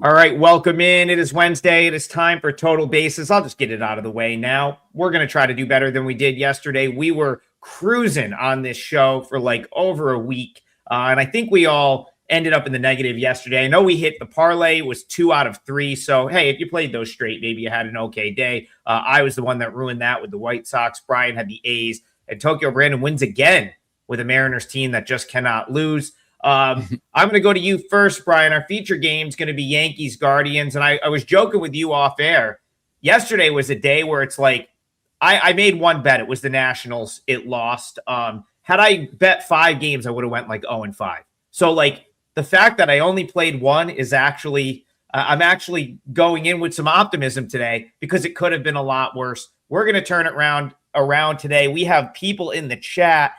All right, welcome in. It is Wednesday. It is time for Total Bases. I'll just get it out of the way now. We're going to try to do better than we did yesterday. We were cruising on this show for like over a week, and I think we all ended up in the negative yesterday. I know we hit the parlay. It was 2 out of 3. So, hey, if you played those straight, maybe you had an okay day. I was the one that ruined that with the White Sox. Brian had the A's, and Tokyo Brandon wins again with a Mariners team that just cannot lose. I'm going to go to you first, Brian. Our feature game is going to be Yankees Guardians. And I was joking with you off air. Yesterday was a day where it's like, I made one bet. It was the Nationals. It lost. Had I bet 5 games, I would have went like 0-5. So like the fact that I only played one is actually, I'm actually going in with some optimism today because it could have been a lot worse. We're going to turn it around today. We have people in the chat.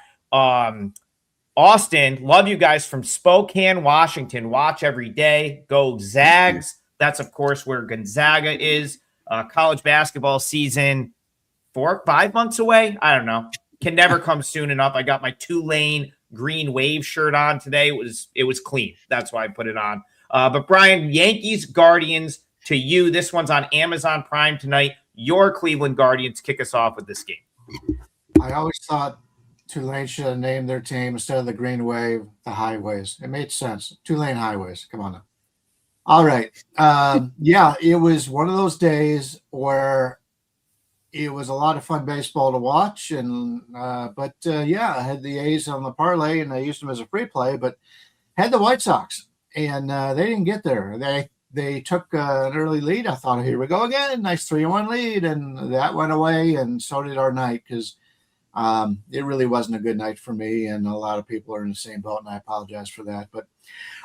Austin, love you guys from Spokane, Washington. Watch every day. Go Zags. That's, of course, where Gonzaga is. College basketball season 5 months away. I don't know. Can never come soon enough. I got my Tulane green wave shirt on today. It was clean. That's why I put it on. But Brian, Yankees Guardians to you. This one's on Amazon Prime tonight. Your Cleveland Guardians kick us off with this game. I always thought Tulane should have named their team instead of the Green Wave, the Highways. It made sense. Tulane Highways. Come on now. All right. Yeah, it was one of those days where it was a lot of fun baseball to watch. But I had the A's on the parlay, and I used them as a free play, but had the White Sox, and they didn't get there. They took an early lead. I thought, here we go again. Nice 3-1 lead, and that went away, and so did our night because it really wasn't a good night for me, and a lot of people are in the same boat, and I apologize for that. But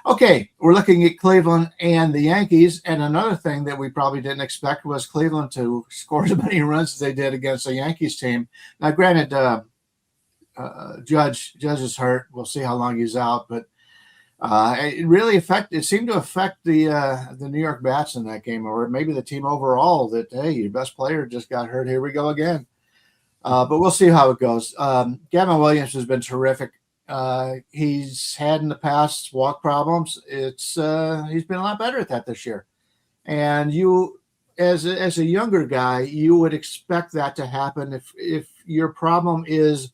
okay, we're looking at Cleveland and the Yankees, and another thing that we probably didn't expect was Cleveland to score as many runs as they did against the Yankees team. Now, granted, Judge is hurt. We'll see how long he's out, but it seemed to affect the New York bats in that game, or maybe the team overall. That hey, your best player just got hurt. Here we go again. But we'll see how it goes. Gavin Williams has been terrific. He's had in the past walk problems. He's been a lot better at that this year. And you, as a younger guy, you would expect that to happen if your problem is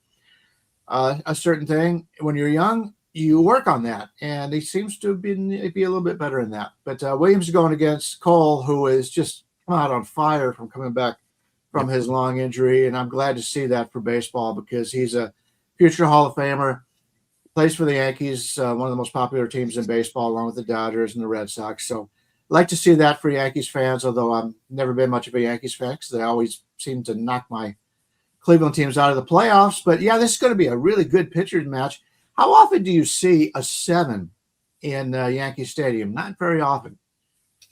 a certain thing. When you're young, you work on that, and he seems to be a little bit better in that. But Williams is going against Cole, who is just come out on fire from coming back from his long injury, and I'm glad to see that for baseball because he's a future Hall of Famer, plays for the Yankees, one of the most popular teams in baseball, along with the Dodgers and the Red Sox. So I'd like to see that for Yankees fans, although I've never been much of a Yankees fan because they always seem to knock my Cleveland teams out of the playoffs. But, yeah, this is going to be a really good pitchers match. How often do you see a 7 in Yankee Stadium? Not very often.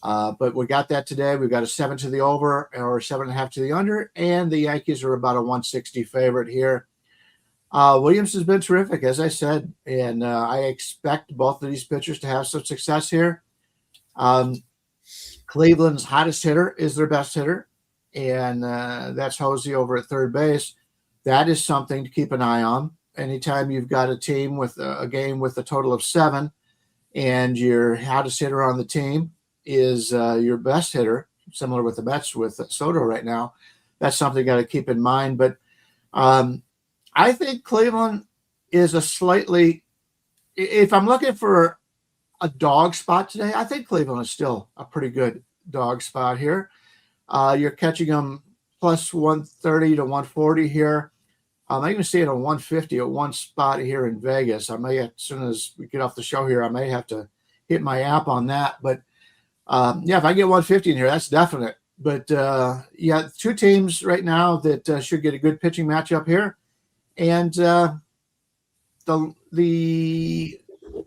But we got that today. We've got a 7 to the over or 7.5 to the under, and the Yankees are about a 160 favorite here. Williams has been terrific, as I said, and I expect both of these pitchers to have some success here. Cleveland's hottest hitter is their best hitter, and that's Hosey over at third base. That is something to keep an eye on. Anytime you've got a team with a game with a total of 7 and your hottest hitter on the team is your best hitter, similar with the Mets with Soto right now. That's something you got to keep in mind. But I think Cleveland is if I'm looking for a dog spot today, I think Cleveland is still a pretty good dog spot here. You're catching them plus 130 to 140 here. I even see it on 150 at one spot here in Vegas. I may, as soon as we get off the show here, I may have to hit my app on that. But if I get 150 in here, that's definite. But two teams right now that should get a good pitching matchup here, and the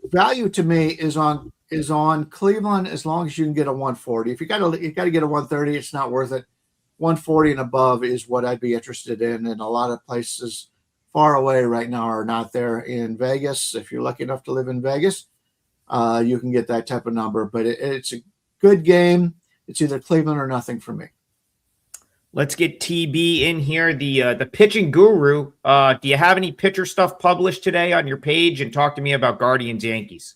value to me is on Cleveland as long as you can get a 140. If you got to get a 130, it's not worth it. 140 and above is what I'd be interested in, and a lot of places far away right now are not there. In Vegas, if you're lucky enough to live in Vegas, you can get that type of number. But it's a good game. It's either Cleveland or nothing for me. Let's get TB in here, the pitching guru. Do you have any pitcher stuff published today on your page? And talk to me about Guardians Yankees.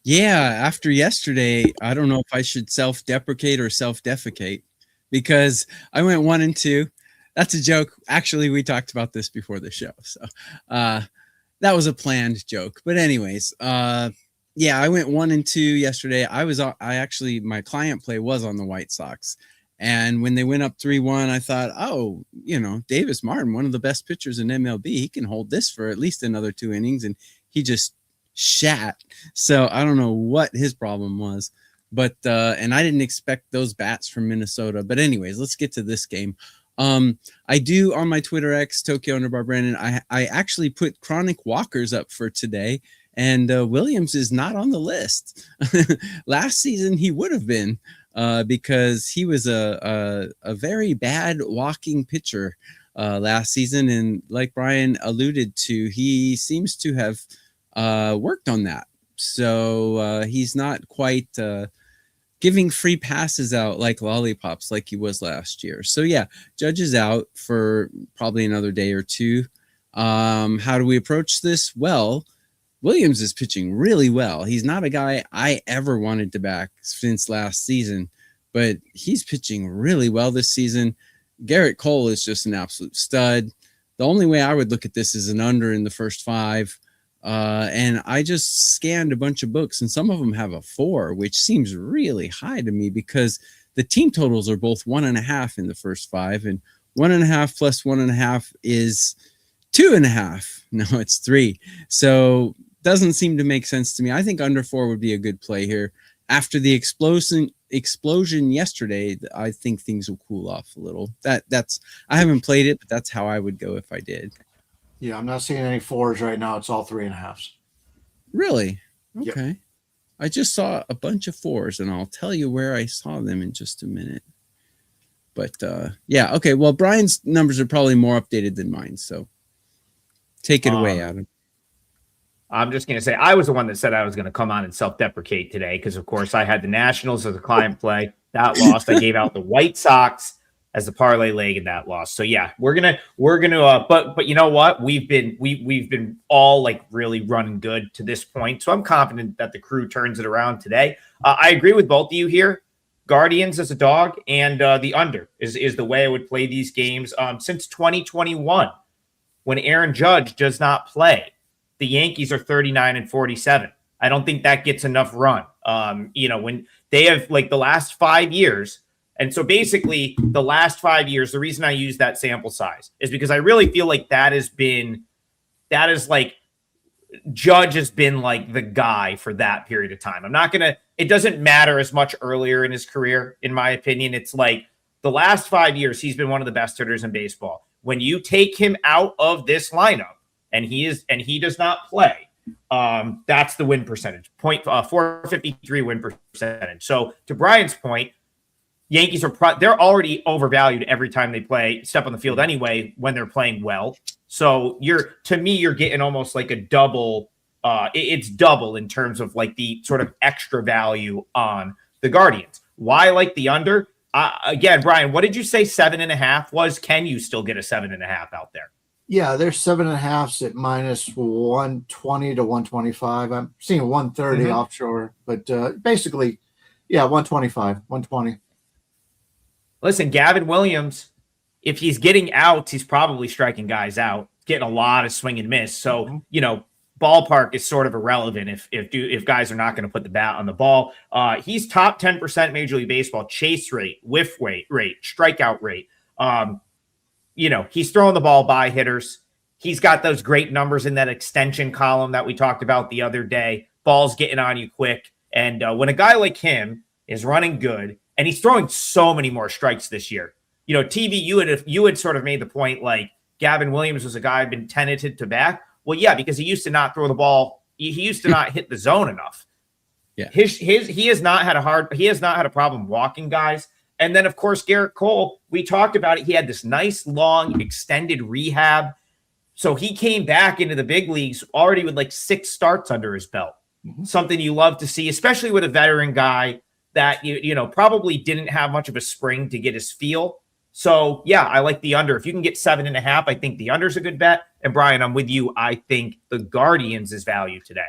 Yeah, after yesterday, I don't know if I should self-deprecate or self-defecate because I went 1-2. That's a joke. Actually, we talked about this before the show. So that was a planned joke. But anyways, yeah, I went 1-2 yesterday. My client play was on the White Sox. And when they went up 3-1, I thought, oh, Davis Martin, one of the best pitchers in MLB, he can hold this for at least another 2 innings. And he just shat. So I don't know what his problem was. But and I didn't expect those bats from Minnesota. But anyways, let's get to this game. I do on my Twitter X, Tokyo_Brandon, I actually put chronic walkers up for today. And Williams is not on the list. Last season, he would have been because he was a very bad walking pitcher last season. And like Brian alluded to, he seems to have worked on that. So he's not quite giving free passes out like lollipops like he was last year. So yeah, Judge is out for probably another day or two. How do we approach this? Well, Williams is pitching really well. He's not a guy I ever wanted to back since last season, but he's pitching really well this season. Garrett Cole is just an absolute stud. The only way I would look at this is an under in the first 5. And I just scanned a bunch of books, and some of them have a 4, which seems really high to me because the team totals are both 1.5 in the first 5, and 1.5 plus 1.5 is 2.5. No, it's 3. So doesn't seem to make sense to me. I think under 4 would be a good play here. After the explosion yesterday, I think things will cool off a little. That's I haven't played it, but that's how I would go if I did. Yeah, I'm not seeing any 4s right now. It's all 3.5s. Really? Yep. Okay. I just saw a bunch of 4s, and I'll tell you where I saw them in just a minute. But yeah, okay. Well, Brian's numbers are probably more updated than mine, so take it away, Adam. I'm just going to say I was the one that said I was going to come on and self-deprecate today because, of course, I had the Nationals as a client play. That lost. I gave out the White Sox as the parlay leg, and that lost. So yeah, we're gonna but you know what? We've been all like really running good to this point. So I'm confident that the crew turns it around today. I agree with both of you here. Guardians as a dog and the under is the way I would play these games. Since 2021, when Aaron Judge does not play, the Yankees are 39-47. I don't think that gets enough run. When they have like the last 5 years. And so basically the last 5 years, the reason I use that sample size is because I really feel like Judge has been like the guy for that period of time. It doesn't matter as much earlier in his career, in my opinion. It's like the last 5 years, he's been one of the best hitters in baseball. When you take him out of this lineup and he does not play, that's the win percentage, 453 win percentage. So to Brian's point, Yankees they're already overvalued every time they step on the field anyway when they're playing well. So you're getting almost like a double. It's double in terms of like the sort of extra value on the Guardians. Why like the under? Again, Brian, what did you say 7.5 was? Can you still get a 7.5 out there? Yeah, there's 7.5s at minus 120 to 125. I'm seeing 130 offshore, but basically, yeah, 125, 120. Listen, Gavin Williams, if he's getting outs, he's probably striking guys out, getting a lot of swing and miss. So, ballpark is sort of irrelevant if guys are not going to put the bat on the ball. He's top 10% Major League Baseball chase rate, whiff rate, strikeout rate. He's throwing the ball by hitters. He's got those great numbers in that extension column that we talked about the other day. Ball's getting on you quick. And when a guy like him is running good, and he's throwing so many more strikes this year. TV, you had sort of made the point like Gavin Williams was a guy I've been tentative to back. Well, yeah, because he used to not throw the ball. He used to not hit the zone enough. Yeah. He has not had a problem walking guys. And then, of course, Garrett Cole, we talked about it. He had this nice, long, extended rehab. So he came back into the big leagues already with like 6 starts under his belt. Something you love to see, especially with a veteran guy that probably didn't have much of a spring to get his feel. So yeah, I like the under. If you can get 7.5, I think the under is a good bet. And Brian, I'm with you. I think the Guardians is value today.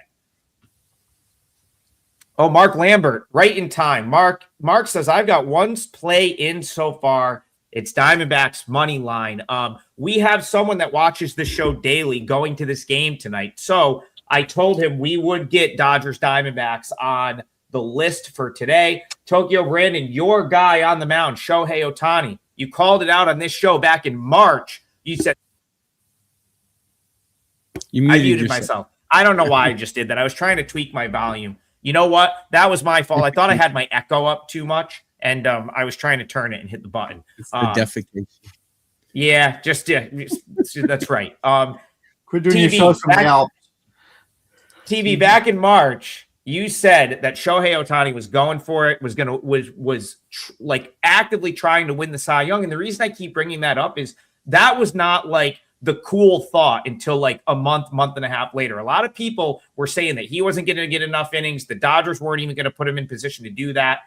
Oh, Mark Lambert, right in time. Mark says, I've got one play in so far. It's Diamondbacks money line. We have someone that watches the show daily going to this game tonight. So I told him we would get Dodgers Diamondbacks on the list for today. Tokyo Brandon, your guy on the mound, Shohei Ohtani. You called it out on this show back in March. You said, I muted myself. I don't know why I just did that. I was trying to tweak my volume. You know what? That was my fault. I thought I had my echo up too much, and I was trying to turn it and hit the button. It's the defecation. Yeah, that's right. Quit doing your show from Yelp. TV, back in March, you said that Shohei Ohtani was going for it, was actively trying to win the Cy Young. And the reason I keep bringing that up is that was not like the cool thought until like a month and a half later. A lot of people were saying that he wasn't going to get enough innings. The Dodgers weren't even going to put him in position to do that.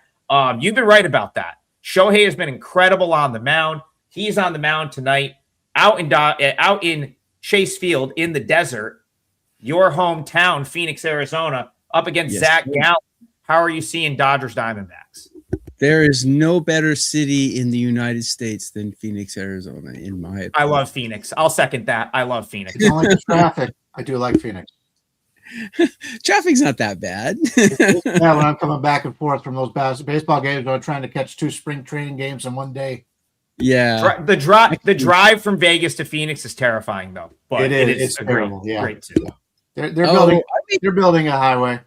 You've been right about that. Shohei has been incredible on the mound. He's on the mound tonight out in Chase Field in the desert, your hometown, Phoenix, Arizona, up against Zach Gallen. How are you seeing Dodgers Diamondbacks? There is no better city in the United States than Phoenix, Arizona, in my opinion. I love Phoenix. I'll second that. I love Phoenix. I don't like the traffic. I do like Phoenix. Traffic's not that bad. Yeah, when I'm coming back and forth from those baseball games, I'm trying to catch 2 spring training games in one day. Yeah. The drive from Vegas to Phoenix is terrifying, though. But it's terrible. Great city. They're building a highway.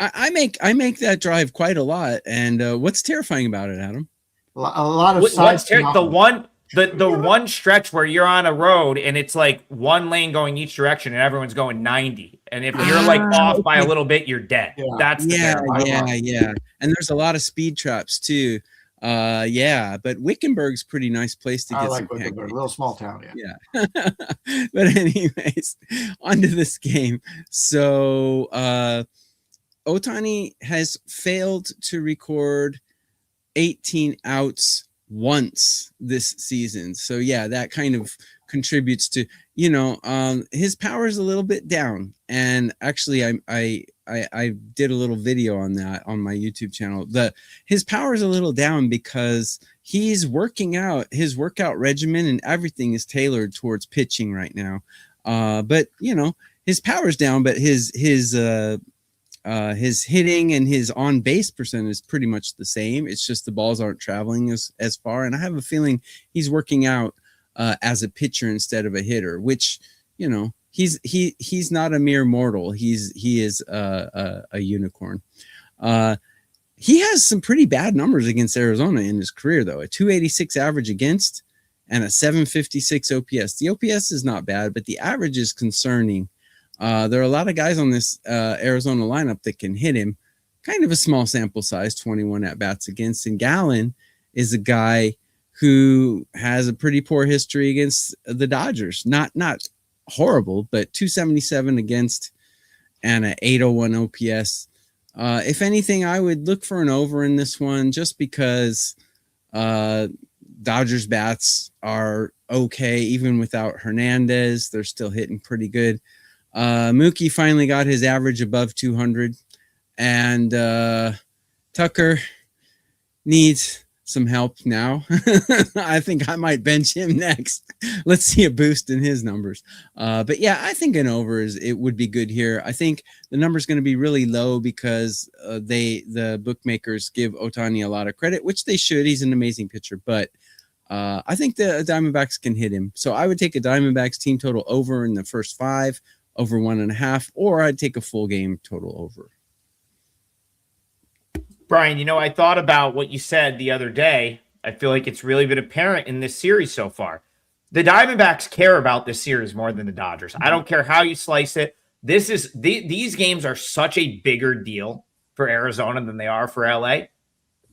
I make that drive quite a lot. And what's terrifying about it, Adam? A lot of sides. The one stretch where you're on a road and it's like one lane going each direction and everyone's going 90. And if you're like off by a little bit, you're dead. Yeah. That's yeah. And there's a lot of speed traps too. But Wickenburg's a pretty nice place to get some Wickenburg, a little small town. Yeah. But anyways, onto this game. So Ohtani has failed to record 18 outs once this season. So yeah, that kind of contributes to, his power is a little bit down. And actually I did a little video on that on my YouTube channel. His power is a little down because he's working out. His workout regimen and everything is tailored towards pitching right now. But his power's down, but his hitting and his on base percent is pretty much the same. It's just the balls aren't traveling as far. And I have a feeling he's working out as a pitcher instead of a hitter, which, he's not a mere mortal. He is a unicorn. He has some pretty bad numbers against Arizona in his career, though. A 286 average against and a 756 OPS. The OPS is not bad, but the average is concerning. There are a lot of guys on this Arizona lineup that can hit him. Kind of a small sample size, 21 at-bats against. And Gallen is a guy who has a pretty poor history against the Dodgers. Not horrible, but 277 against and an 801 OPS. If anything, I would look for an over in this one just because Dodgers bats are okay. Even without Hernandez, they're still hitting pretty good. Mookie finally got his average above 200, and Tucker needs some help now. I think I might bench him next. Let's see a boost in his numbers. But yeah, I think an over it would be good here. I think the number's going to be really low because the bookmakers give Ohtani a lot of credit, which they should. He's an amazing pitcher, but I think the Diamondbacks can hit him. So I would take a Diamondbacks team total over in the first 5, over 1.5, or I'd take a full game total over. Brian, I thought about what you said the other day. I feel like it's really been apparent in this series so far. The Diamondbacks care about this series more than the Dodgers. I don't care how you slice it. These games are such a bigger deal for Arizona than they are for LA.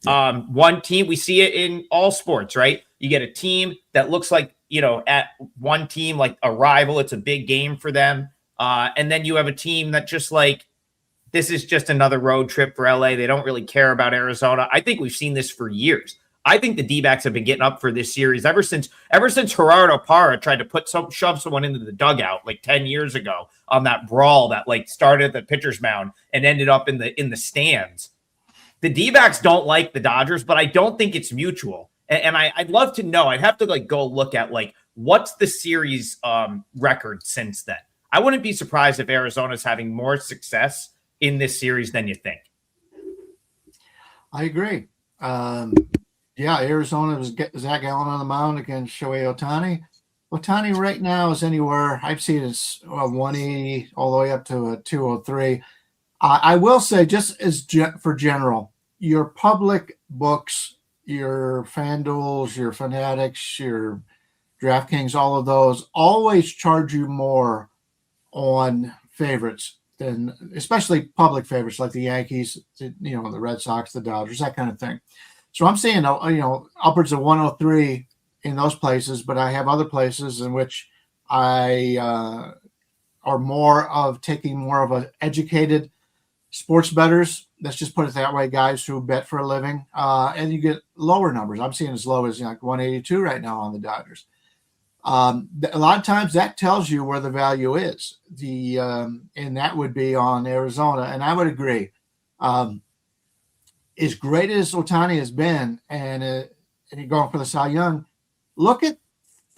One team, we see it in all sports, right? You get a team that looks like, at one team, like a rival, it's a big game for them. And then you have a team that just like, this is just another road trip for LA. They don't really care about Arizona. I think we've seen this for years. I think the D-backs have been getting up for this series ever since Gerardo Parra tried to shove someone into the dugout like 10 years ago on that brawl that like started at the pitcher's mound and ended up in the stands. The D-backs don't like the Dodgers, but I don't think it's mutual. And I'd love to know. I'd have to like go look at like what's the series record since then. I wouldn't be surprised if Arizona's having more success in this series than you think. I agree. Arizona was Zach Gallen on the mound against Shohei Ohtani. Ohtani right now is anywhere, I've seen it's 180 all the way up to a 203. I will say, just as for general, your public books, your FanDuels, your Fanatics, your DraftKings, all of those always charge you more on favorites than, especially public favorites like the Yankees, the Red Sox, the Dodgers, that kind of thing. So I'm seeing, upwards of 103 in those places, but I have other places in which I are more of taking more of an educated sports bettors. Let's just put it that way, guys who bet for a living, and you get lower numbers. I'm seeing as low as like 182 right now on the Dodgers. A lot of times that tells you where the value is. And that would be on Arizona, and I would agree. As great as Ohtani has been, and going for the Cy Young, look at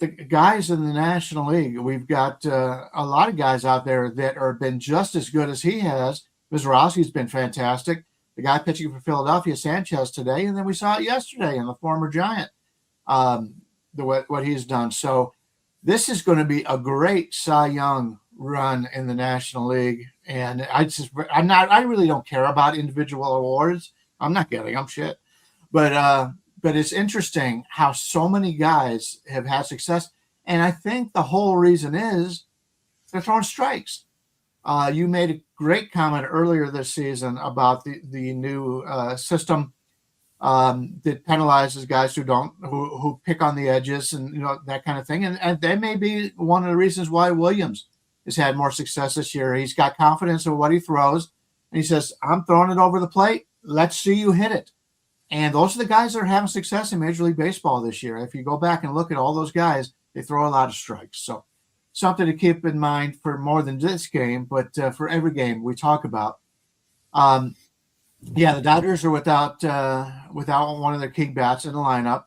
the guys in the National League. We've got a lot of guys out there that have been just as good as he has. Mizrahi's been fantastic. The guy pitching for Philadelphia, Sanchez, today, and then we saw it yesterday in the former Giant, what he's done. So this is going to be a great Cy Young run in the National League, and I really don't care about individual awards. I'm not getting them shit, but it's interesting how so many guys have had success, and I think the whole reason is they're throwing strikes. You made a great comment earlier this season about the new system that penalizes guys who pick on the edges and that kind of thing, and that may be one of the reasons why Williams has had more success this year. He's got confidence in what he throws, and he says, "I'm throwing it over the plate. Let's see you hit it." And those are the guys that are having success in Major League Baseball this year. If you go back and look at all those guys, they throw a lot of strikes. So something to keep in mind for more than this game, but for every game we talk about. The Dodgers are without one of their key bats in the lineup,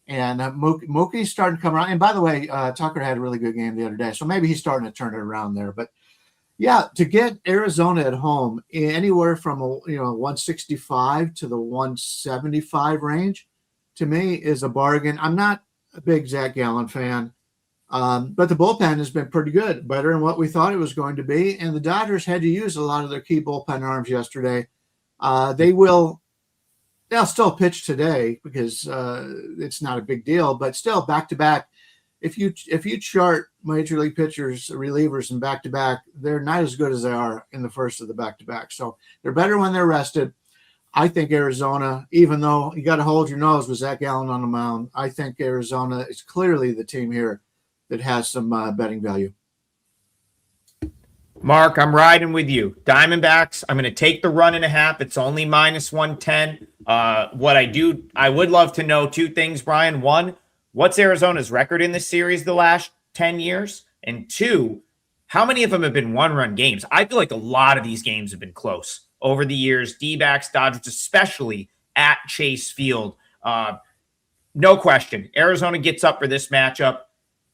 and Mookie's starting to come around. And by the way, Tucker had a really good game the other day, so maybe he's starting to turn it around there. But to get Arizona at home anywhere from 165 to the 175 range, to me is a bargain. I'm not a big Zach Gallen fan. But the bullpen has been pretty good, better than what we thought it was going to be. And the Dodgers had to use a lot of their key bullpen arms yesterday. They'll still pitch today because it's not a big deal, but still back-to-back. If you chart Major League pitchers, relievers, and back-to-back, they're not as good as they are in the first of the back-to-back. So they're better when they're rested. I think Arizona, even though you got to hold your nose with Zach Gallen on the mound, I think Arizona is clearly the team here that has some betting value. Mark, I'm riding with you. Diamondbacks, I'm going to take the 1.5. It's only minus 110. I would love to know two things, Brian. One, what's Arizona's record in this series the last 10 years? And two, how many of them have been one-run games? I feel like a lot of these games have been close over the years. D-backs, Dodgers, especially at Chase Field. No question. Arizona gets up for this matchup.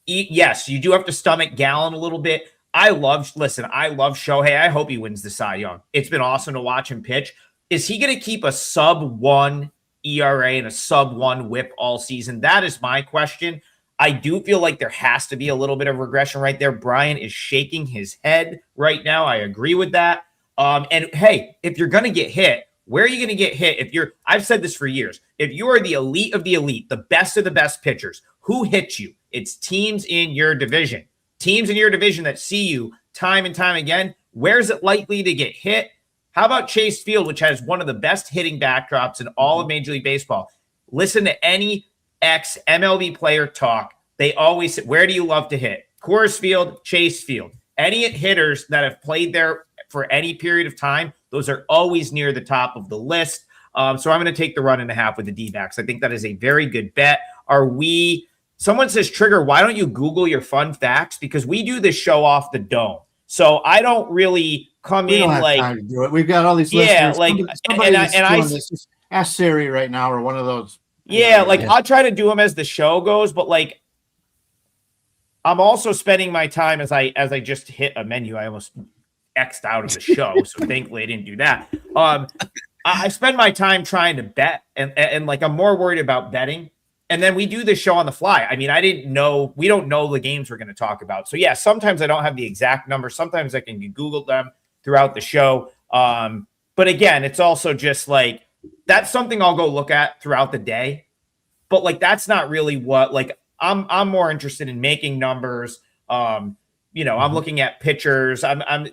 Yes, you do have to stomach Gallen a little bit. I love Shohei. I hope he wins the Cy Young. It's been awesome to watch him pitch. Is he going to keep a sub-1 ERA and a sub-1 whip all season? That is my question. I do feel like there has to be a little bit of regression right there. Brian is shaking his head right now. I agree with that. And hey, if you're going to get hit, where are you going to get hit? I've said this for years. If you are the elite of the elite, the best of the best pitchers, who hits you? It's teams in your division. Teams in your division that see you time and time again. Where's it likely to get hit? How about Chase Field, which has one of the best hitting backdrops in all of Major League Baseball? Listen to any ex-MLB player talk. They always say, where do you love to hit? Coors Field, Chase Field. Any hitters that have played there for any period of time, those are always near the top of the list. So I'm going to take the 1.5 with the D-backs. I think that is a very good bet. Someone says, Trigger, why don't you Google your fun facts? Because we do this show off the dome. So I don't really come We in don't have like, time to do it. We've got all these yeah, listeners. like, Somebody and that's I, doing this, just ask Siri right now or one of those. yeah, like I'll try to do them as the show goes, but like I'm also spending my time as I just hit a menu. I almost X'd out of the show, so thankfully I didn't do that. I spend my time trying to bet, and like I'm more worried about betting. And then we do this show on the fly. I mean, we don't know the games we're going to talk about. So yeah, sometimes I don't have the exact number. Sometimes I can Google them throughout the show. But again, it's also just like, that's something I'll go look at throughout the day. But like, that's not really what, like, I'm more interested in making numbers. I'm looking at pictures. I'm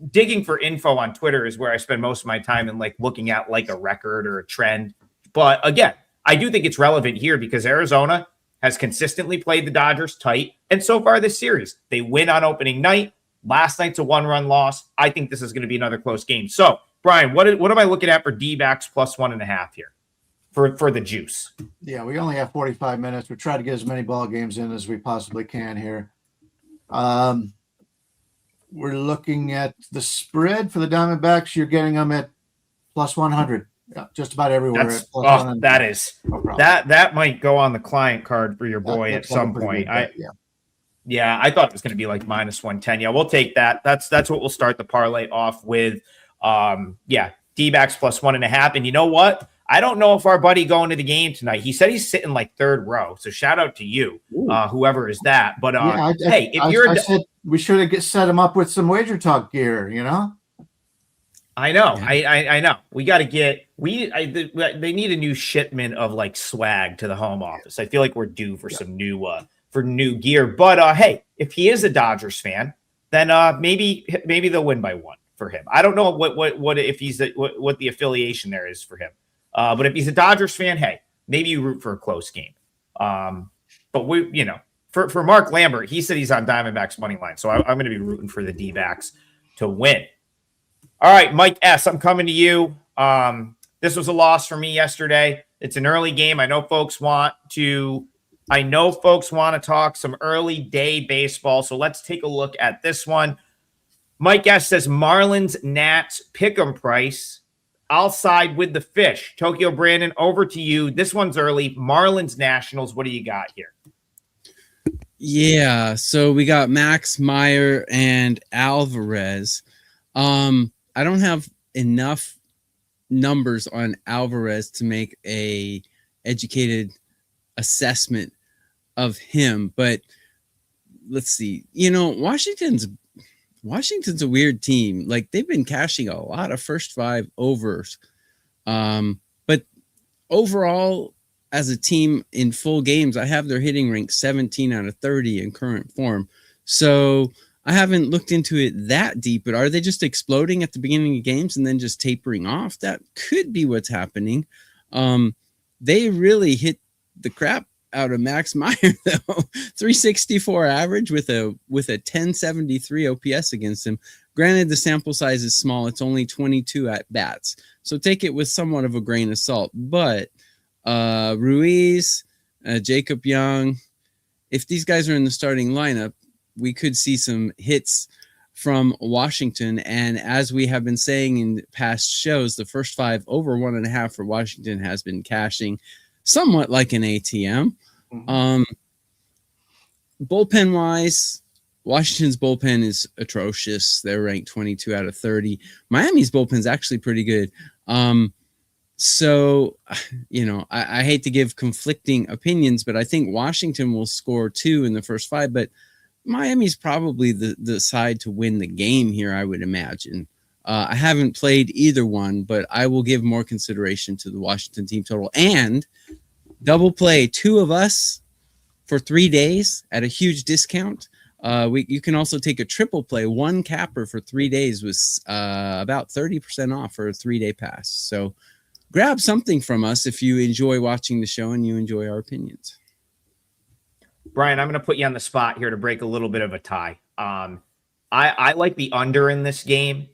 digging for info on Twitter is where I spend most of my time, and like looking at like a record or a trend. But again, I do think it's relevant here because Arizona has consistently played the Dodgers tight. And so far this series, they win on opening night. Last night's a 1-run loss. I think this is going to be another close game. So, Brian, what am I looking at for D-backs plus 1.5 here for the juice? Yeah, we only have 45 minutes. We try to get as many ball games in as we possibly can here. We're looking at the spread for the Diamondbacks. You're getting them at plus 100. Yeah, just about everywhere. That might go on the client card for your boy at some point. I thought it was going to be like minus 110. Yeah, we'll take that. That's what we'll start the parlay off with. D-backs plus 1.5. And you know what? I don't know if our buddy going to the game tonight. He said he's sitting like third row. So shout out to you, whoever is that. But I said we should have set him up with some WagerTalk gear. You know. I know. I know. We got to get they need a new shipment of like swag to the home office. I feel like we're due for some new gear. But hey, if he is a Dodgers fan, then maybe they'll win by 1 for him. I don't know what if he's what the affiliation there is for him. But if he's a Dodgers fan, hey, maybe you root for a close game. But for Mark Lambert, he said he's on Diamondbacks money line, so I'm going to be rooting for the D-backs to win. All right, Mike S., I'm coming to you. This was a loss for me yesterday. It's an early game. I know folks want to talk some early day baseball, so let's take a look at this one. Mike S. says Marlins Nats pick'em price. I'll side with the fish. Tokyo Brandon, over to you. This one's early. Marlins Nationals. What do you got here? Yeah, so we got Max Meyer and Alvarez. I don't have enough numbers on Alvarez to make a educated assessment of him, but let's see. Washington's a weird team. Like, they've been cashing a lot of first 5 overs. But overall, as a team in full games, I have their hitting rank 17 out of 30 in current form. So I haven't looked into it that deep, but are they just exploding at the beginning of games and then just tapering off? That could be what's happening. They really hit the crap out of Max Meyer, though. 364 average with a 1073 OPS against him. Granted, the sample size is small. It's only 22 at bats. So take it with somewhat of a grain of salt. But Ruiz, Jacob Young, if these guys are in the starting lineup, we could see some hits from Washington. And as we have been saying in past shows, the first 5 over 1.5 for Washington has been cashing somewhat like an ATM. Bullpen wise, Washington's bullpen is atrocious. They're ranked 22 out of 30. Miami's bullpen is actually pretty good. So, I hate to give conflicting opinions, but I think Washington will score 2 in the first 5, but Miami's probably the side to win the game here, I would imagine. I haven't played either one, but I will give more consideration to the Washington team total and double play 2 of us for 3 days at a huge discount. You can also take a triple play, 1 capper for 3 days was about 30% off for a 3-day pass. So grab something from us if you enjoy watching the show and you enjoy our opinions. Brian, I'm going to put you on the spot here to break a little bit of a tie. I like the under in this game.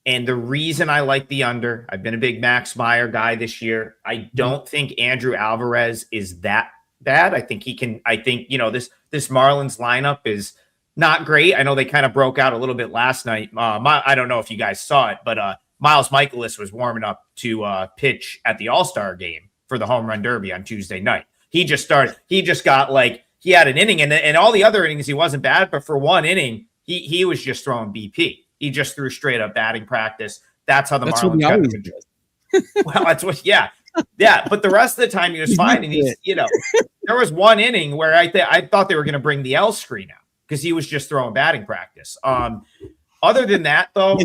And the reason I like the under, I've been a big Max Meyer guy this year. I don't think Andrew Alvarez is that bad. I think this Marlins lineup is not great. I know they kind of broke out a little bit last night. I don't know if you guys saw it, but Miles Mikolas was warming up to pitch at the All-Star game for the Home Run Derby on Tuesday night. He just got he had an inning, and all the other innings he wasn't bad, but for one inning, he was just throwing BP. He just threw straight up batting practice. That's how the Marlins got him. Well, that's what, yeah. But the rest of the time he was fine. And there was one inning where I thought they were going to bring the L screen out because he was just throwing batting practice. Other than that, though,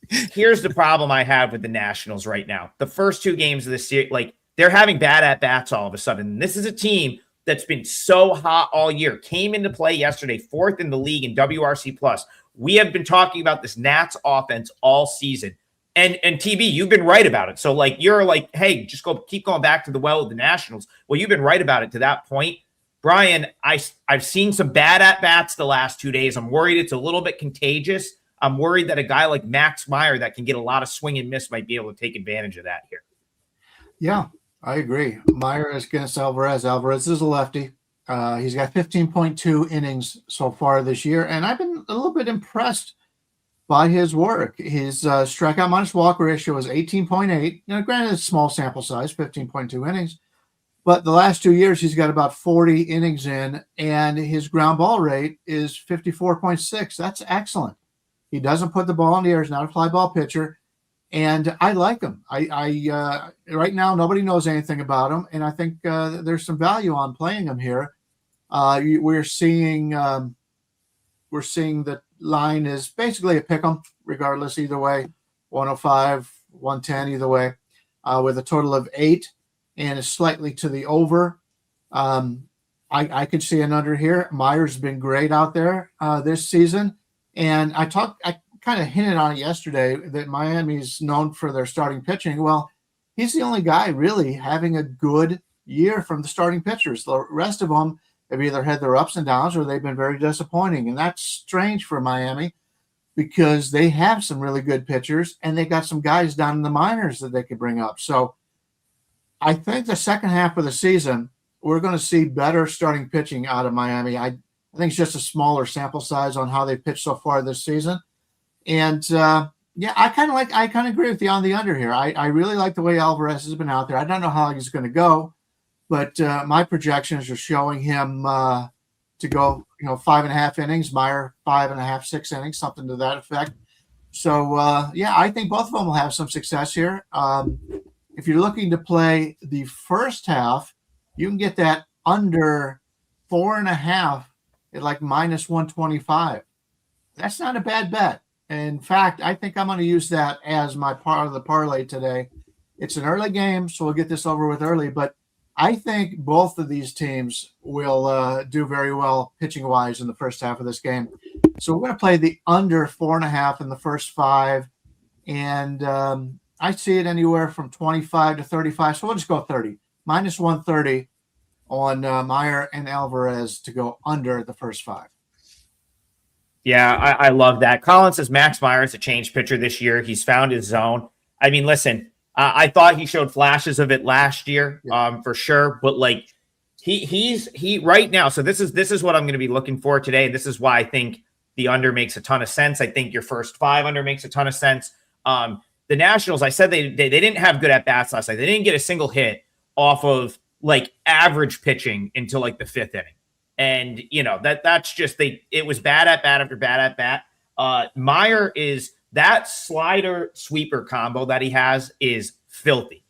here's the problem I have with the Nationals right now. The first two games of this year, they're having bad at bats all of a sudden. And this is a team that's been so hot all year. Came into play yesterday, 4th in the league in WRC plus. We have been talking about this Nats offense all season. And TB, you've been right about it. So you're hey, just keep going back to the well of the Nationals. Well, you've been right about it to that point. Brian, I've seen some bad at-bats the last 2 days. I'm worried it's a little bit contagious. I'm worried that a guy like Max Meyer that can get a lot of swing and miss might be able to take advantage of that here. Yeah, I agree. Meyer is against Alvarez. Alvarez is a lefty. He's got 15.2 innings so far this year, and I've been a little bit impressed by his work. His strikeout minus walk ratio is 18.8. Now, granted, it's small sample size, 15.2 innings, but the last 2 years he's got about 40 innings in, and his ground ball rate is 54.6. That's excellent. He doesn't put the ball in the air. He's not a fly ball pitcher. And I like him. I right now, nobody knows anything about him. And I think there's some value on playing him here. We're seeing the line is basically a pick 'em, regardless, either way, 105, 110, either way, with a total of 8 and is slightly to the over. I could see an under here. Meyer's been great out there this season. And I kind of hinted on it yesterday that Miami's known for their starting pitching. Well, he's the only guy really having a good year from the starting pitchers. The rest of them have either had their ups and downs or they've been very disappointing. And that's strange for Miami because they have some really good pitchers and they got some guys down in the minors that they could bring up. So I think the second half of the season, we're going to see better starting pitching out of Miami. I think it's just a smaller sample size on how they pitched so far this season. And I kind of agree with you on the under here. I really like the way Alvarez has been out there. I don't know how he's going to go, but my projections are showing him to go, 5.5 innings, Meyer 5.5, 6 innings, something to that effect. So I think both of them will have some success here. If you're looking to play the first half, you can get that under 4.5 at minus 125. That's not a bad bet. In fact, I think I'm going to use that as my part of the parlay today. It's an early game, so we'll get this over with early. But I think both of these teams will do very well pitching-wise in the first half of this game. So we're going to play the under 4.5 in the first 5. And I see it anywhere from 25 to 35. So we'll just go 30. Minus 130 on Meyer and Alvarez to go under the first 5. Yeah, I love that. Colin says Max Meyer is a change pitcher this year. He's found his zone. I mean, listen, I thought he showed flashes of it last year, for sure. But he's right now. So this is what I'm going to be looking for today. And this is why I think the under makes a ton of sense. I think your first 5 under makes a ton of sense. The Nationals, I said they didn't have good at bats last night. They didn't get a single hit off of average pitching until the 5th inning. And, that's just it was bad at bat after bad at bat. Meyer is that slider sweeper combo that he has is filthy.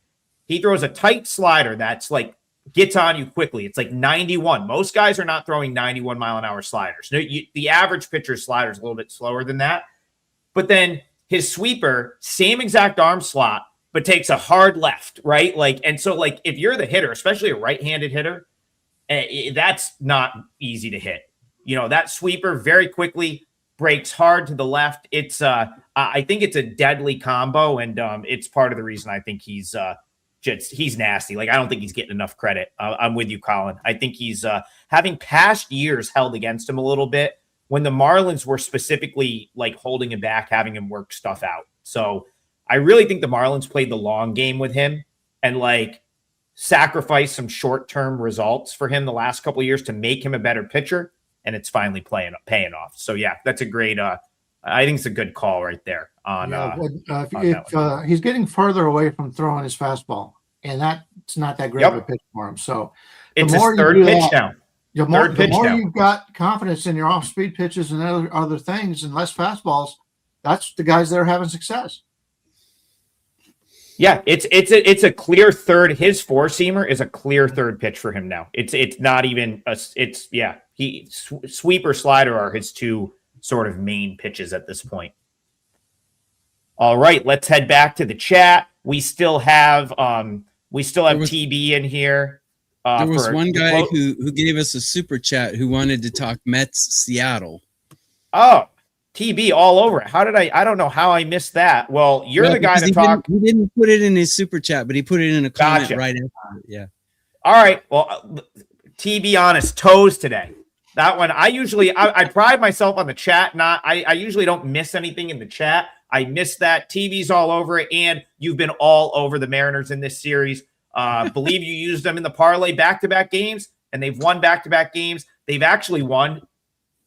He throws a tight slider that's gets on you quickly. It's 91. Most guys are not throwing 91 mile an hour sliders. No, the average pitcher's slider is a little bit slower than that. But then his sweeper, same exact arm slot, but takes a hard left, right? And so if you're the hitter, especially a right-handed hitter, that's not easy to hit. That sweeper very quickly breaks hard to the left. It's I think it's a deadly combo, and it's part of the reason I think he's nasty. I don't think he's getting enough credit. I'm with you, Colin. I think he's having past years held against him a little bit. when the Marlins were specifically like holding him back, having him work stuff out. So I really think the Marlins played the long game with him and like sacrificed some short-term results for him the last couple of years to make him a better pitcher. And it's finally paying off. So yeah, that's a great, I think it's a good call right there on, he's getting further away from throwing his fastball, and that's not that great of a pitch for him. So it's his third pitch now. The more you've got confidence in your off-speed pitches and other things and less fastballs, that's the guys that are having success. Yeah, it's a clear third. His four-seamer is a clear third pitch for him now. It's not even sweep or slider are his two sort of main pitches at this point. All right, let's head back to the chat. We still have TB in here. There was one guy who gave us a super chat who wanted to talk Mets Seattle. Oh, TB all over it. I don't know how I missed that. Well, you're the guy to talk. He didn't put it in his super chat, but he put it in a comment right after. Yeah. All right. Well, TB honest, toes today. That one, I pride myself on the chat. I usually don't miss anything in the chat. I missed that. TV's all over it, and you've been all over the Mariners in this series. Believe you used them in the parlay back-to-back games, and they've won back-to-back games. They've actually won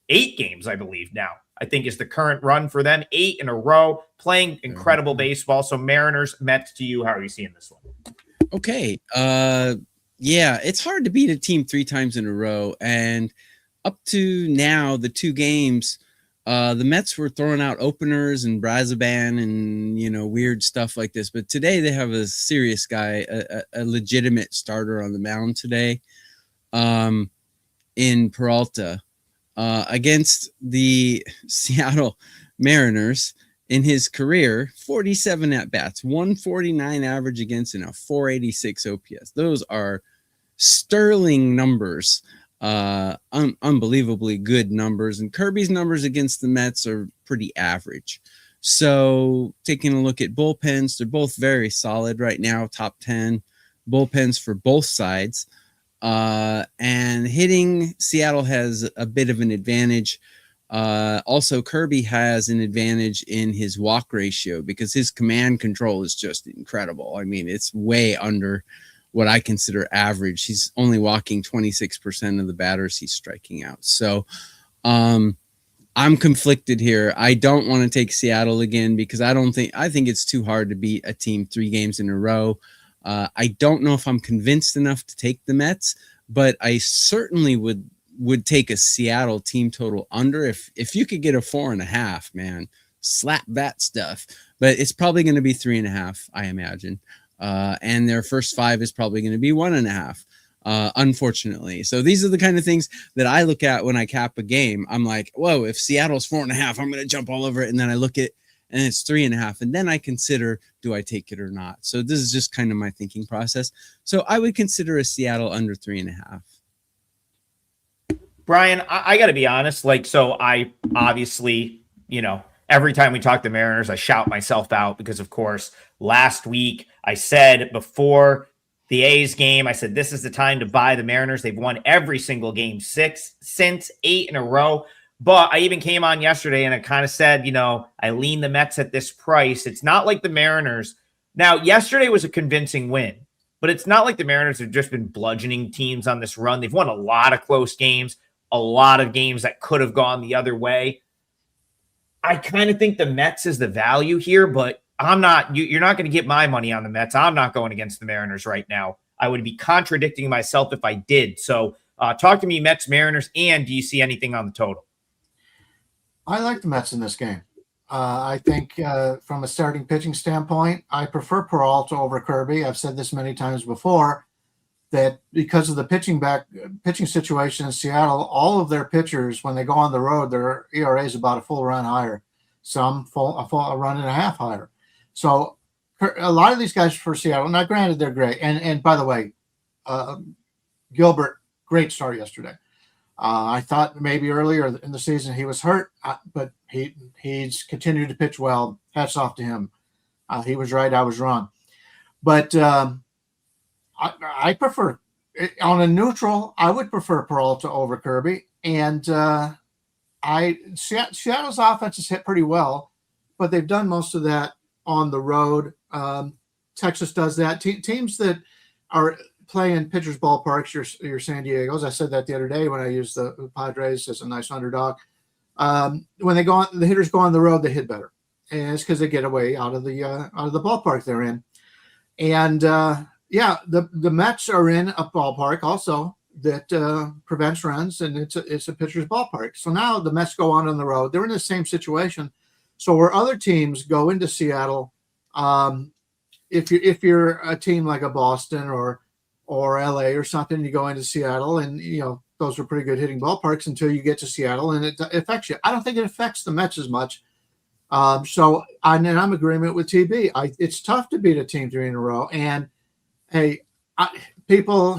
8 games, I believe, now. I think is the current run for them. 8 in a row, playing incredible baseball. So Mariners, Mets to you. How are you seeing this one? Okay. Yeah, it's hard to beat a team 3 times in a row. And up to now, the 2 games, the Mets were throwing out openers and Brazoban and, weird stuff like this. But today they have a serious guy, a legitimate starter on the mound today in Peralta. Against the Seattle Mariners in his career, 47 at-bats, 149 average against, and a 486 OPS. Those are sterling numbers, unbelievably good numbers. And Kirby's numbers against the Mets are pretty average. So taking a look at bullpens, they're both very solid right now, top 10 bullpens for both sides. And hitting, Seattle has a bit of an advantage. Also, Kirby has an advantage in his walk ratio because his command control is just incredible. I mean, it's way under what I consider average. He's only walking 26% of the batters he's striking out. So, I'm conflicted here. I don't want to take Seattle again because I think it's too hard to beat a team 3 games in a row. I don't know if I'm convinced enough to take the Mets, but I certainly would take a Seattle team total under. If you could get a 4.5, man, slap that stuff. But it's probably going to be 3.5, I imagine. And their first 5 is probably going to be 1.5, unfortunately. So these are the kind of things that I look at when I cap a game. I'm like, whoa, if Seattle's 4.5, I'm going to jump all over it. And then I look at and it's 3.5. And then I consider, do I take it or not? So this is just kind of my thinking process. So I would consider a Seattle under 3.5. Brian, I got to be honest. So I obviously, every time we talk to Mariners, I shout myself out because, of course, last week I said before the A's game, I said, this is the time to buy the Mariners. They've won every single game since 8 in a row. But I even came on yesterday and I kind of said, I lean the Mets at this price. It's not like the Mariners. Now, yesterday was a convincing win, but it's not like the Mariners have just been bludgeoning teams on this run. They've won a lot of close games, a lot of games that could have gone the other way. I kind of think the Mets is the value here, but I'm not. You're not going to get my money on the Mets. I'm not going against the Mariners right now. I would be contradicting myself if I did. So talk to me, Mets, Mariners, and do you see anything on the total? I like the Mets in this game. I think from a starting pitching standpoint, I prefer Peralta over Kirby. I've said this many times before that because of the pitching situation in Seattle, all of their pitchers, when they go on the road, their ERA is about a full run higher, some a run and a half higher. So a lot of these guys for Seattle, now granted they're great. And by the way, Gilbert, great start yesterday. I thought maybe earlier in the season he was hurt, but he's continued to pitch well. Hats off to him. He was right. I was wrong. But I prefer, on a neutral, I would prefer Peralta over Kirby. And Seattle's offense has hit pretty well, but they've done most of that on the road. Texas does that. Teams that are playing pitchers' ballparks, your San Diego's. I said that the other day when I used the Padres as a nice underdog. When they go on, the hitters go on the road, they hit better, and it's because they get away out of the ballpark they're in. And the Mets are in a ballpark also that prevents runs, and it's a pitcher's ballpark. So now the Mets go on the road. They're in the same situation. So where other teams go into Seattle, if you're a team like a Boston or LA or something, you go into Seattle, and those are pretty good hitting ballparks until you get to Seattle, and it affects you. I don't think it affects the Mets as much. So I'm in agreement with TB. It's tough to beat a team 3 in a row, and hey, people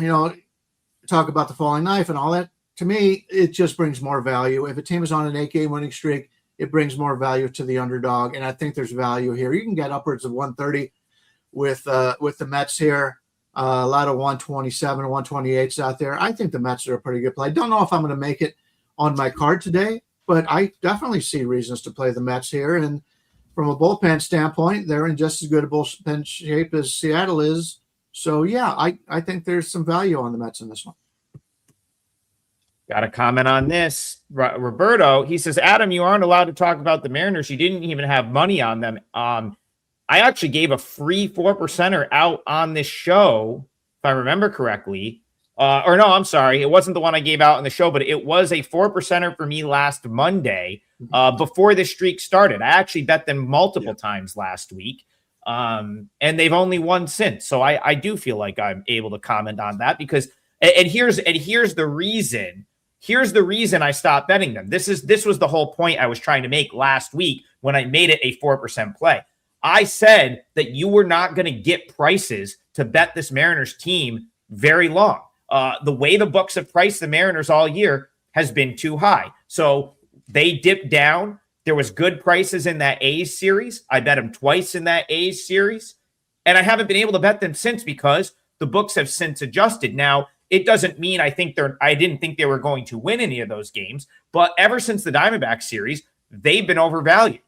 talk about the falling knife and all that. To me, it just brings more value. If a team is on an 8-game winning streak, it brings more value to the underdog, and I think there's value here. You can get upwards of 130 with the Mets here. A lot of 127, 128s out there. I think the Mets are a pretty good play. Don't know if I'm going to make it on my card today, but I definitely see reasons to play the Mets here. And from a bullpen standpoint, they're in just as good a bullpen shape as Seattle is. So, yeah, I think there's some value on the Mets in this one. Got a comment on this. Roberto, he says, Adam, you aren't allowed to talk about the Mariners. You didn't even have money on them. I actually gave a free 4%er out on this show, if I remember correctly. Or no, I'm sorry. It wasn't the one I gave out on the show, but it was a 4%er for me last Monday before the streak started. I actually bet them multiple times last week. And they've only won since. So I do feel like I'm able to comment on that because, and here's the reason. Here's the reason I stopped betting them. This was the whole point I was trying to make last week when I made it a 4% play. I said that you were not going to get prices to bet this Mariners team very long. The way the books have priced the Mariners all year has been too high. So they dipped down. There was good prices in that A's series. I bet them twice in that A's series. And I haven't been able to bet them since because the books have since adjusted. Now, it doesn't mean I didn't think they were going to win any of those games. But ever since the Diamondback series, they've been overvalued.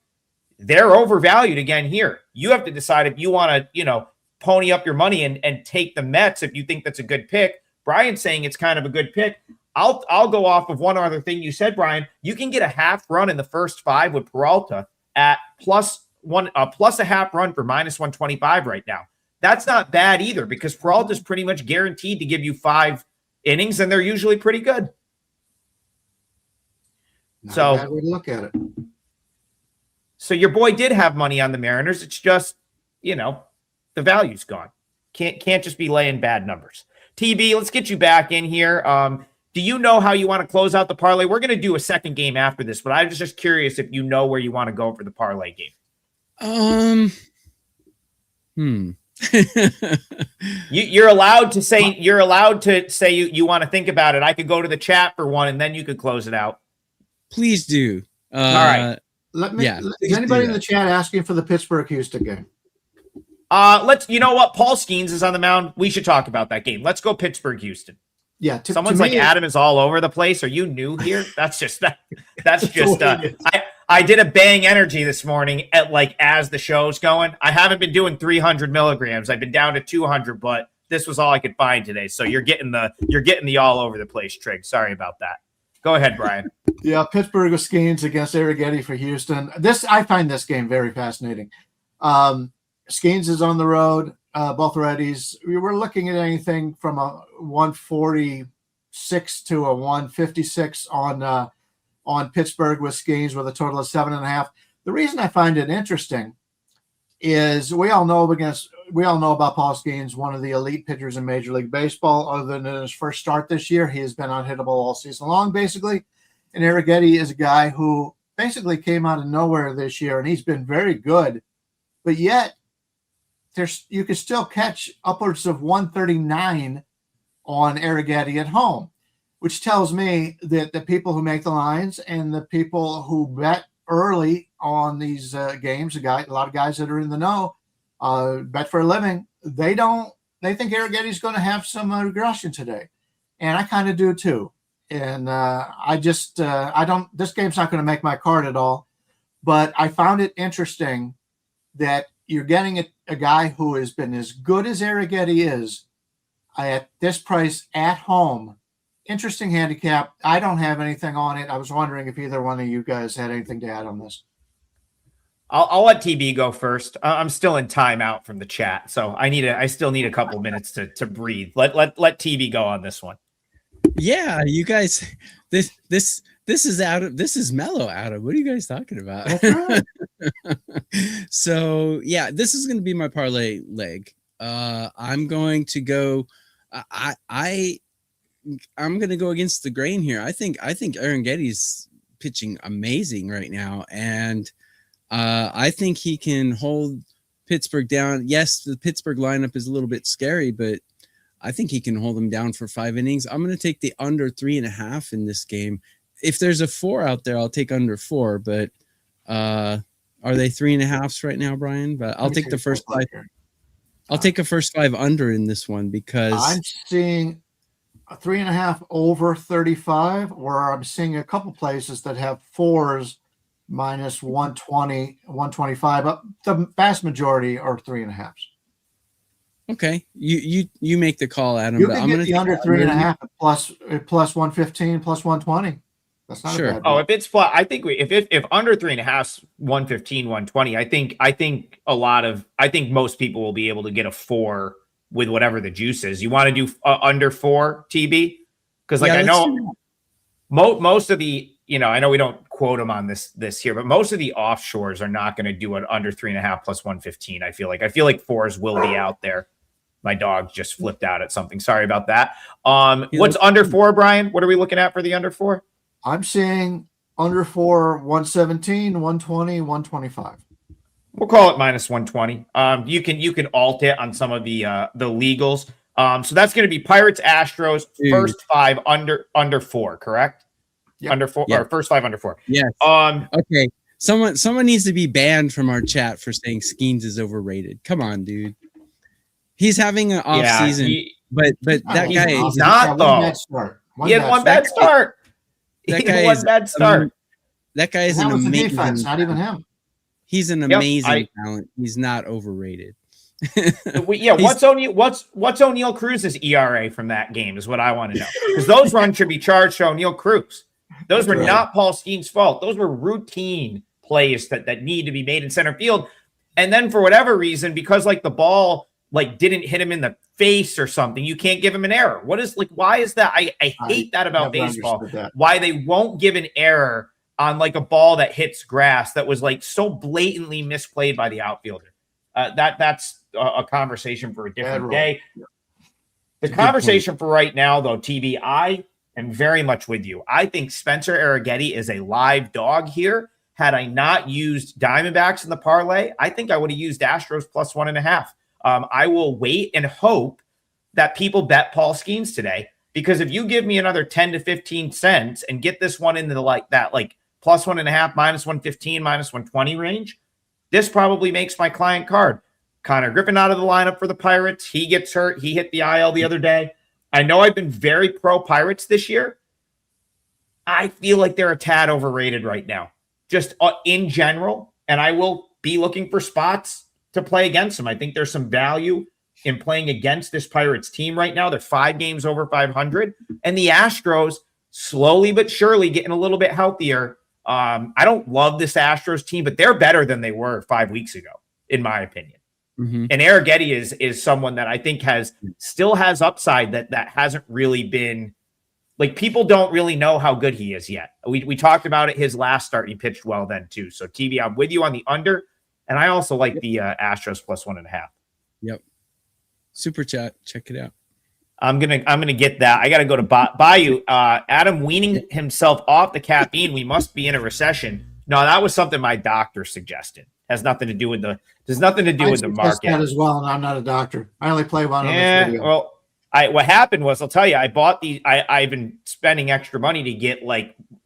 They're overvalued again here. You have to decide if you want to, pony up your money and take the Mets if you think that's a good pick. Brian's saying it's kind of a good pick. I'll go off of one other thing you said, Brian. You can get a half run in the first 5 with Peralta at plus a half run for minus 125 right now. That's not bad either because Peralta's pretty much guaranteed to give you 5 innings, and they're usually pretty good. Not a bad way to look at it. So your boy did have money on the Mariners. It's just, the value's gone. Can't just be laying bad numbers. TB, let's get you back in here. Do you know how you want to close out the parlay? We're going to do a second game after this, but I was just curious if you know where you want to go for the parlay game. You're allowed to say you want to think about it. I could go to the chat for one, and then you could close it out. Please do. All right. Is anybody in the chat asking for the Pittsburgh-Houston game? You know what? Paul Skeens is on the mound. We should talk about that game. Let's go Pittsburgh-Houston. Yeah. Someone's like, Adam is all over the place. Are you new here? That's just I did a Bang Energy this morning as the show's going. I haven't been doing 300 milligrams. I've been down to 200, but this was all I could find today. So you're getting the all over the place trig. Sorry about that. Go ahead, Brian. Yeah, Pittsburgh with Skeens against Arrighetti for Houston. I find this game very fascinating. Skeens is on the road, both righties. We were looking at anything from a 146 to a 156 on Pittsburgh with Skeens with a total of 7.5. The reason I find it interesting is we all know about Paul Skeens, one of the elite pitchers in Major League Baseball. Other than his first start this year, he has been unhittable all season long, basically. And Arrighetti is a guy who basically came out of nowhere this year, and he's been very good. But yet, you can still catch upwards of 139 on Arrighetti at home, which tells me that the people who make the lines and the people who bet early on these games, a lot of guys that are in the know, bet for a living, they think Arrighetti's going to have some regression today. And I kind of do too. And I don't. This game's not going to make my card at all. But I found it interesting that you're getting a guy who has been as good as Arrighetti is at this price at home. Interesting handicap. I don't have anything on it. I was wondering if either one of you guys had anything to add on this. I'll let TB go first. I'm still in timeout from the chat, so I still need a couple minutes to breathe. Let TB go on this one. Yeah, you guys, this is mellow, Adam. What are you guys talking about? So yeah, this is going to be my parlay leg. I'm going to go. I'm going to go against the grain here. I think Arrighetti's pitching amazing right now, and I think he can hold Pittsburgh down. Yes, the Pittsburgh lineup is a little bit scary, but I think he can hold them down for 5 innings. I'm going to take the under 3.5 in this game. If there's a 4 out there, I'll take under 4. But are they 3.5s right now, Brian? But I'll take the first 5. I'll take a first 5 under in this one because I'm seeing a 3.5 over 35, or I'm seeing a couple places that have 4s minus 120, 125. But the vast majority are 3.5s. Okay, you make the call, Adam. You but can I'm get gonna the under 3.5 plus 115 plus 120. That's not Sure. a bad Oh, if it's flat, I think if under 3.5, 115, 120, I think most people will be able to get a 4 with whatever the juice is. You want to do under 4, TB? Because I know most of the, I know we don't quote them on this here, but most of the offshores are not going to do an under 3.5 plus 115. I feel like 4s will be out there. My dog just flipped out at something. Sorry about that. What's under 4, Brian? What are we looking at for the under 4? I'm seeing under 4, 117, 120, 125. We'll call it minus 120. You can alt it on some of the legals. So that's going to be Pirates, Astros, first 5 under 4, correct? Yep. Under 4 or first 5 under 4. Yes. Okay. Someone needs to be banned from our chat for saying Skeens is overrated. Come on, dude. He's having an off season, but that guy is not though. He had one bad start. That guy is bad start. That guy is an amazing. Defense, not even him. He's an amazing talent. He's not overrated. What's O'Neal Cruz's ERA from that game is what I want to know, because those runs should be charged to O'Neal Cruz. Those were not Paul Skeen's fault. Those were routine plays that need to be made in center field, and then for whatever reason, because the ball didn't hit him in the face or something, you can't give him an error. Why is that? I hate that about baseball. Why they won't give an error on a ball that hits grass that was so blatantly misplayed by the outfielder. That's a conversation for a different day. The conversation for right now, though, TB, I am very much with you. I think Spencer Arrighetti is a live dog here. Had I not used Diamondbacks in the parlay, I think I would have used Astros plus 1.5. I will wait and hope that people bet Paul Skeens today, because if you give me another 10 to 15 cents and get this one into the plus 1.5, minus 115, minus 120 range, this probably makes my client card. Connor Griffin out of the lineup for the Pirates. He gets hurt. He hit the IL the other day. I know I've been very pro Pirates this year. I feel like they're a tad overrated right now, just in general. And I will be looking for spots to play against them. I think there's some value in playing against this Pirates team right now. They're 5 games over 500, and the Astros slowly but surely getting a little bit healthier. I don't love this Astros team, but they're better than they were 5 weeks ago, in my opinion. Mm-hmm. And Arrighetti is someone that I think still has upside that hasn't really been, people don't really know how good he is yet. We talked about it his last start. He pitched well then too. So TV, I'm with you on the under. And I also like the Astros plus 1.5. Yep. Super chat. Check it out. I'm gonna get that. I gotta go to Bayou. Adam weaning himself off the caffeine. We must be in a recession. No, that was something my doctor suggested. Has nothing to do with the market. That as well, and I'm not a doctor. I only play one on this video. Well, what happened was, I'll tell you, I bought these. I've been spending extra money to get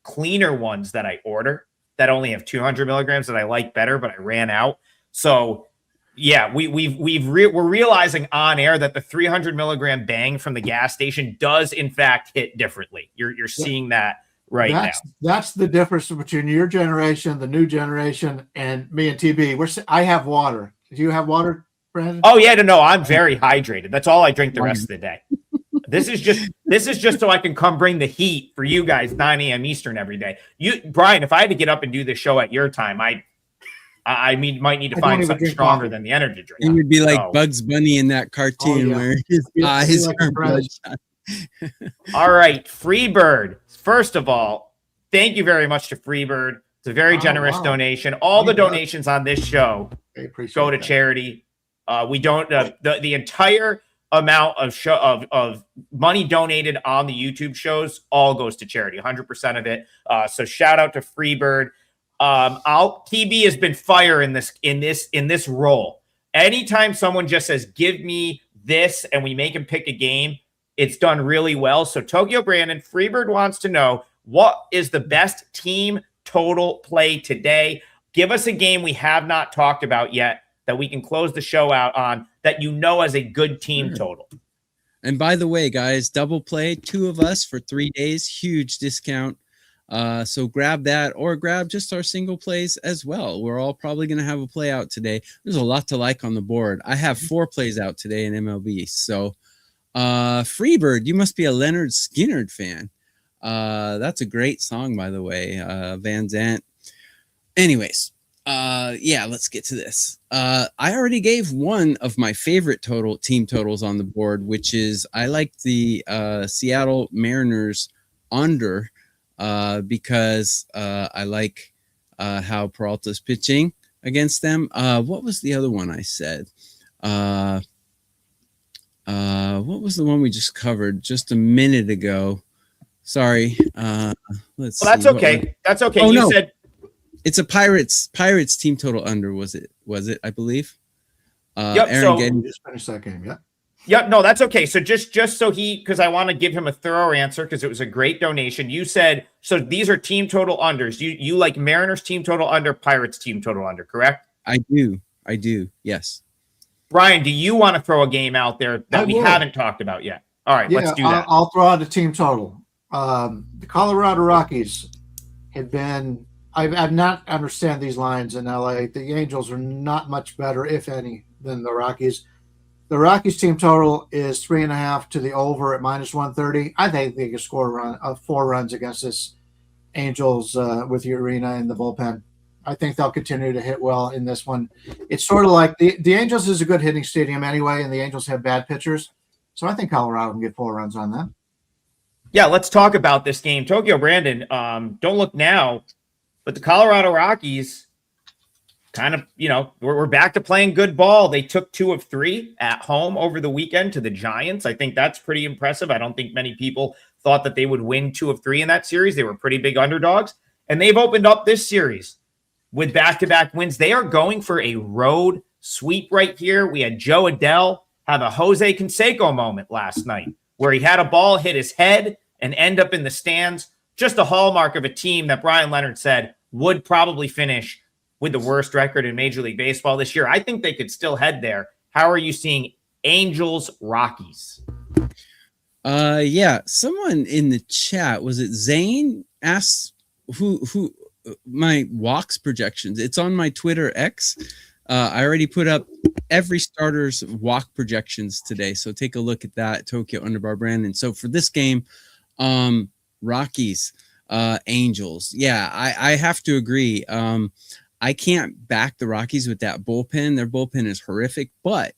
cleaner ones that I order that only have 200 milligrams that I like better, but I ran out. So Yeah, we're realizing on air that the 300 milligram bang from the gas station does in fact hit differently. You're seeing that right now. That's the difference between your generation, the new generation, and me and TB. I have water. Do you have water, Brandon? Oh yeah, no, I'm very hydrated. That's all I drink the rest of the day. This is just so I can come bring the heat for you guys 9 a.m. Eastern every day. Brian, if I had to get up and do this show at your time, I might need to find something stronger than the energy drink. It would be like Bugs Bunny in that cartoon where his eyes are bloodshot. All right, Freebird. First of all, thank you very much to Freebird. It's a very generous donation. All the donations on this show go to charity. We don't the entire amount of money donated on the YouTube shows all goes to charity. 100% of it. So shout out to Freebird. TB has been fire in this role. Anytime someone just says, give me this, and we make him pick a game, it's done really well. So Tokyo Brandon, Freebird wants to know, what is the best team total play today? Give us a game we have not talked about yet that we can close the show out on that as a good team total. And by the way, guys, double play, 2 of us for 3 days, huge discount. So grab that, or grab just our single plays as well. We're all probably going to have a play out today. There's a lot to like on the board. I have 4 plays out today in MLB. So Freebird, you must be a Leonard Skinner fan. That's a great song, by the way. Van Zandt. Anyways, let's get to this. I already gave one of my favorite team totals on the board, which is I like the Seattle Mariners under. Because I like how Peralta's pitching against them. What was the other one I said? What was the one we just covered just a minute ago? Sorry. Let's see. That's okay. That's okay. Oh, you said it's a Pirates team total under, was it? I believe. Yep. Aaron just finished that game. Yeah. Yep, no, that's okay. So just so because I want to give him a thorough answer because it was a great donation. You said, so these are team total unders. You like Mariners team total under, Pirates team total under, correct? I do. Yes. Brian, do you want to throw a game out there that we haven't talked about yet? All right, let's do that. I'll throw out a team total. The Colorado Rockies have been, I've not understand these lines in LA. The Angels are not much better, if any, than the Rockies. The Rockies team total is 3.5 to the over at -130. I think they can score 4 runs against this Angels with Urena in the bullpen. I think they'll continue to hit well in this one. It's sort of like the Angels is a good hitting stadium anyway, and the Angels have bad pitchers. So I think Colorado can get 4 runs on them. Yeah, let's talk about this game. Tokyo Brandon, don't look now, but the Colorado Rockies kind of, we're back to playing good ball. They took 2 of 3 at home over the weekend to the Giants. I think that's pretty impressive. I don't think many people thought that they would win 2 of 3 in that series. They were pretty big underdogs, and they've opened up this series with back-to-back wins. They are going for a road sweep right here. We had Joe Adele have a Jose Canseco moment last night where he had a ball hit his head and end up in the stands. Just a hallmark of a team that Bryan Leonard said would probably finish with the worst record in Major League Baseball this year. I think they could still head there. How are you seeing Angels Rockies? Someone in the chat, was it Zane, asked who my walks projections. It's on my Twitter X. I already put up every starter's walk projections today, so take a look at that. Tokyo Underbar Brandon. So for this game, Rockies, Angels. Yeah, I have to agree. I can't back the Rockies with that bullpen. Their bullpen is horrific, but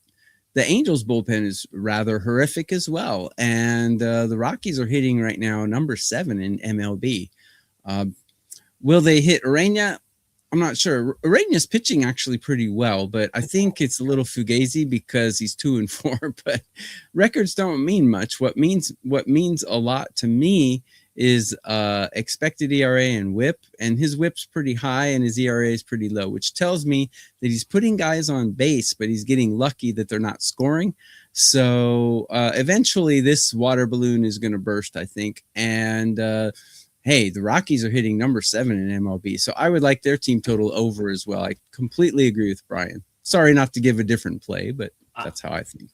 the Angels bullpen is rather horrific as well. And the Rockies are hitting right now number 7 in MLB. Will they hit Urena? I'm not sure. Urena's pitching actually pretty well, but I think it's a little fugazi because he's 2-4. But records don't mean much. What means a lot to me is expected ERA and WHIP, and his WHIP's pretty high and his ERA is pretty low, which tells me that he's putting guys on base, but he's getting lucky that they're not scoring. So eventually this water balloon is going to burst, I think. And hey, the Rockies are hitting number 7 in MLB, so I would like their team total over as well. I completely agree with Brian. Sorry not to give a different play, but that's how I think.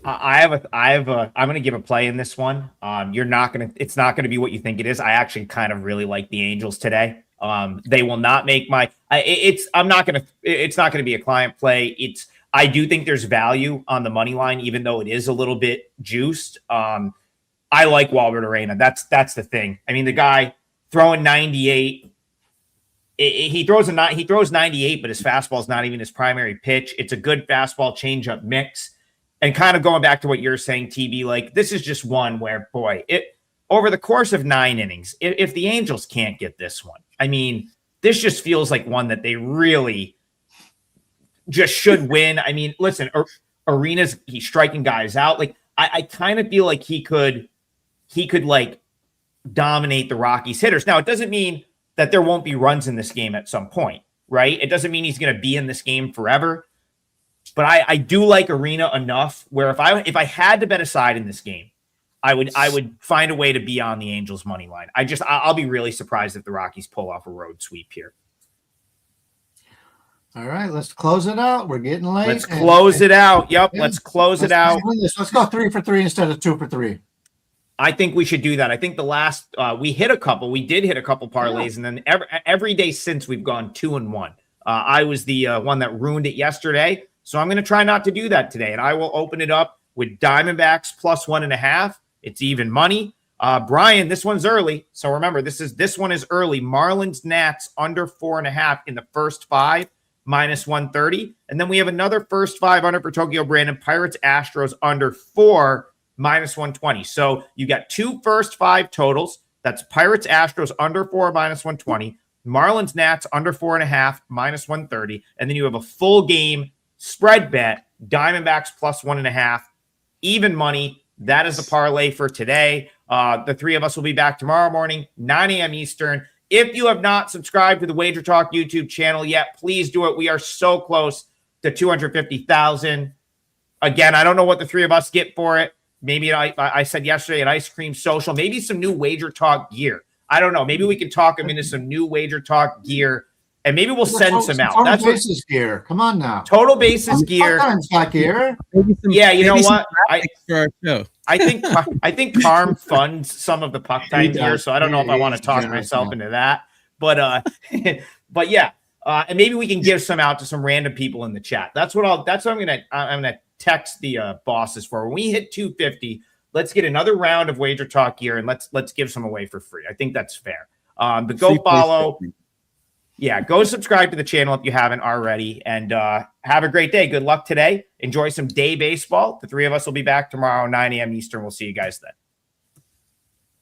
I'm going to give a play in this one. It's not going to be what you think it is. I actually kind of really like the Angels today. They will not make it's not going to be a client play. I do think there's value on the money line, even though it is a little bit juiced. I like Walter Arena. That's the thing. I mean, the guy throwing 98, he throws 98, but his fastball is not even his primary pitch. It's a good fastball changeup mix. And kind of going back to what you're saying, TB, like this is just one where, boy, over the course of 9 innings, if the Angels can't get this one, I mean, this just feels like one that they really just should win. I mean, listen, Arena's he's striking guys out. Like I kind of feel like he could like dominate the Rockies hitters. Now, it doesn't mean that there won't be runs in this game at some point, right? It doesn't mean he's going to be in this game forever. But I do like Arena enough where if I had to bet a side in this game, I would find a way to be on the Angels money line. I'll be really surprised if the Rockies pull off a road sweep here. All right, let's close it out. We're getting late. Let's close it out. Yep, let's close it out. Let's go 3 for 3 instead of 2 for 3. I think we should do that. I think the last we did hit a couple parlays, and then every day since we've gone 2 and 1. I was the one that ruined it yesterday. So I'm going to try not to do that today, and I will open it up with Diamondbacks plus 1.5. It's even money. Brian, this one's early. So remember, this one is early. Marlins Nats under 4.5 in the first 5, minus 130. And then we have another first 5 under for Tokyo Brandon. Pirates Astros under 4, minus 120. So you got 2 first 5 totals. That's Pirates Astros under 4, minus 120. Marlins Nats under 4.5, minus 130. And then you have a full game spread bet, Diamondbacks plus 1.5, even money. That is the parlay for today. The 3 of us will be back tomorrow morning, 9 a.m. Eastern. If you have not subscribed to the WagerTalk YouTube channel yet, please do it. We are so close to 250,000. Again, I don't know what the 3 of us get for it. Maybe I said yesterday an ice cream social, maybe some new WagerTalk gear. I don't know. Maybe we can talk them into some new WagerTalk gear. And maybe we'll send some out. That's basis gear. Come on now. Total basis gear. Gear. Yeah, you know what? I think Carm funds some of the puck time gear, so I don't know if I want to talk myself into that. But but yeah, and maybe we can give some out to some random people in the chat. That's what I'm gonna text the bosses for. When we hit 250, let's get another round of WagerTalk gear and let's give some away for free. I think that's fair. But go follow. Yeah, go subscribe to the channel if you haven't already, and have a great day. Good luck today. Enjoy some day baseball. The 3 of us will be back tomorrow, 9 a.m. Eastern. We'll see you guys then.